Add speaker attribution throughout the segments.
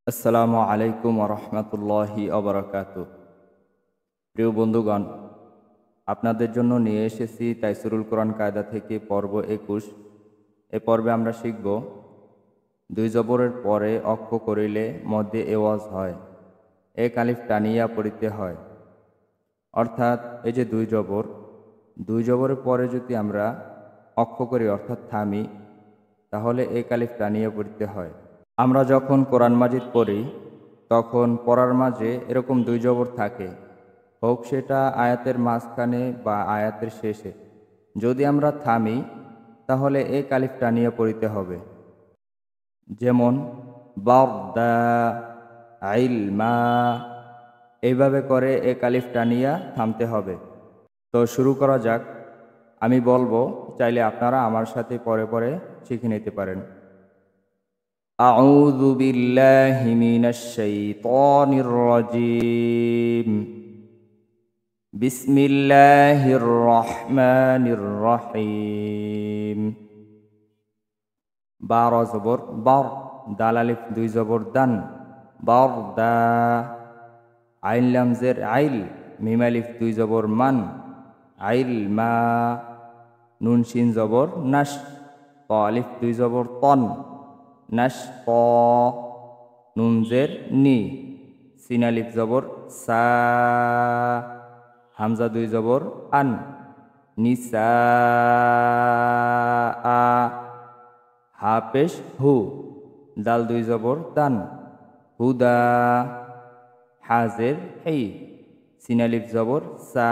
Speaker 1: আসসালামু আলাইকুম রহমতুল্লাহি অবরাকাতু। প্রিয় বন্ধুগণ, আপনাদের জন্য নিয়ে এসেছি তাইসিরুল কোরআন কায়দা থেকে পর্ব ২১। এ পর্বে আমরা শিখব দুই জবরের পরে অক্ষ করিলে মধ্যে এওয়াজ হয়, এক আলিফ টানিয়া পড়িতে হয়। অর্থাৎ এই যে দুই জবরের পরে যদি আমরা অক্ষ করি অর্থাৎ থামি, তাহলে এক আলিফ টানিয়া পড়িতে হয়। আমরা যখন কোরআন মাজিদ পড়ি তখন পড়ার মাঝে এরকম দুই জবর থাকে, হোক সেটা আয়াতের মাঝখানে বা আয়াতের শেষে। যদি আমরা থামি তাহলে এক আলিফ টানিয়ে পড়িতে হবে। যেমন বারদা, ইলমা, এইভাবে করে এক আলিফ টানিয়া থামতে হবে। তো শুরু করা যাক। আমি বলবো, চাইলে আপনারা আমার সাথে পরে পরে শিখে নিতে পারেন। أعوذ بالله من الشيطان الرجيم بسم الله الرحمن الرحيم بار زبر بار دال ألف দুই জবর দান بار دا আইন লাম জের আইল মিম আলিফ দুই জবর মান আইল মা নুন শিন জবর নাশ ত আলিফ দুই জবর তন নাশ ত নুন জের নি সিন আলিফ জবর সা হামজা দুই জবর আন নিসা আ হা পেশ হু দাল দুই জবর দান হুদা হাজের হেই সিন আলিফ জবর সা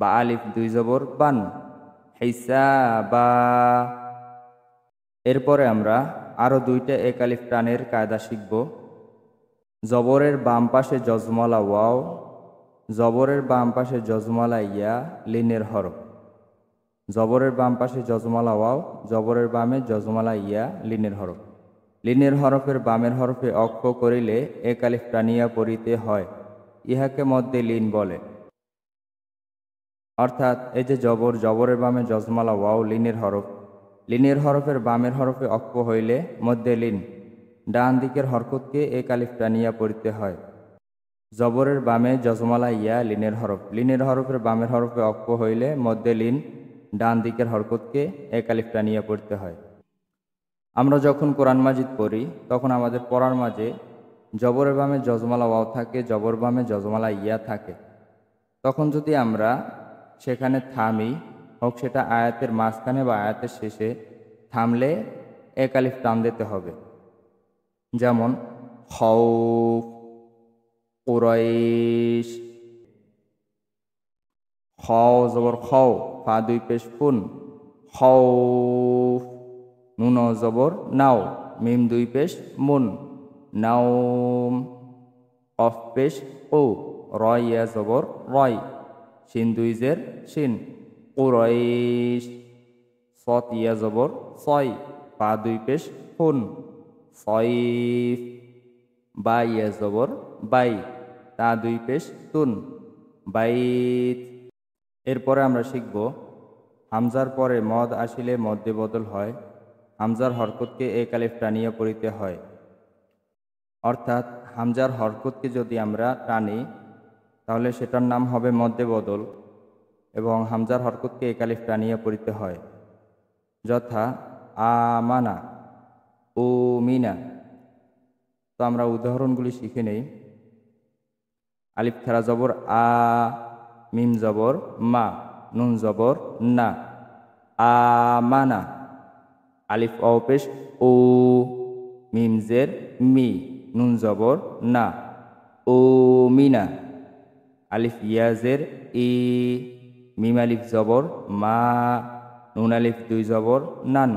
Speaker 1: বা আলিফ দুই জবর বান হেসা বা। এরপরে আমরা আরও দুইটা এক আলিফ টানের কায়দা শিখব। জবরের বাম পাশে জজমলা ওয়াও, জবরের বাম পাশে জজমলা ইয়া লিনের হরফ। জবরের বাম পাশে জজমলা ওয়াও, জবরের বামে জজমলা ইয়া লিনের হরফ। লিনের হরফের বামের হরফে অক্ষ করিলে এক আলিফ টানিয়া পড়িতে হয়, ইহাকে মধ্যে লিন বলে। অর্থাৎ এই যে জবরের বামে জজমালা ওয়াও লিনের হরফ, লিনের হরফের বামের হরফে অক্ষ হইলে মধ্যে লিন, ডান দিকের হরকতকে এক আলিফ টানিয়া পড়িতে হয়। জবরের বামে জজমালা ইয়া লিনের হরফ, লিনের হরফের বামের হরফে অক্ষ হইলে মধ্যে লিন, ডান দিকের হরকতকে এক আলিফ টানিয়া পড়তে হয়। আমরা যখন কোরআন মাজিদ পড়ি তখন আমাদের পড়ার মাঝে জবরের বামে জজমালা ওয়াও থাকে, জবর বামে জজমালা ইয়া থাকে। তখন যদি আমরা সেখানে থামি, হোক সেটা আয়াতের মাঝখানে বা আয়াতের শেষে, থামলে এক আলিফ টান দিতে হবে। যেমন খাউফ, কুরাইশ, খ জবর খাও, ফা দুই পেশ ফুন, খাউফ, নুন জবর নাও, মিম দুই পেশ মুন, নাওম, কফ পেশ ও, রয় ইয়া জবর রয়, শিন দুই জের শিন, কুরাইশ, সত ইয়া জবর ছয়, পা দুই পেশ ফুন, সয়ফ, বা ইয়া জবর বাই, তা দুই পেশ তুন, বাইত। এরপরে আমরা শিখব হামজার পরে মদ আসিলে মধ্যে বদল হয়, হামজার হরকতকে এক আলিফ টানিয়া পড়িতে হয়। অর্থাৎ হামজার হরকতকে যদি আমরা টানি তাহলে সেটার নাম হবে মধ্যে বদল, এবং হামজার হরকতকে এক আলিফ টানিয়া পড়িতে হয়। যথা আমানা, ও মিনা। তো আমরা উদাহরণগুলি শিখে নেই। আলিফ খারা জবর আ, মিম জবর মা, নুন জবর না, আমানা। আলিফ অ পেশ ও, মিম জের মি, নুন জবর না, ও মিনা। আলিফ ইয়াজের ই, মিম আলিফ জবর মা, নুন আলিফ দুই জবর নান,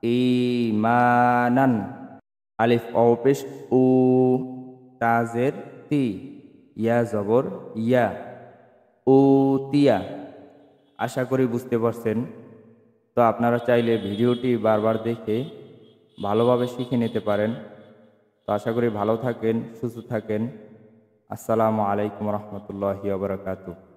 Speaker 1: ঈমানান। আলিফ অ পেশ উ, তাজের তি, ইয়া জবর ইয়া, ও তিয়া। আশা করি বুঝতে পারছেন। তো আপনারা চাইলে ভিডিওটি বারবার দেখে ভালোভাবে শিখে নিতে পারেন। তো আশা করি ভালো থাকেন, সুস্থ থাকেন। আসসালামু আলাইকুম রহমতুল্লাহি ওয়া বারাকাতুহু।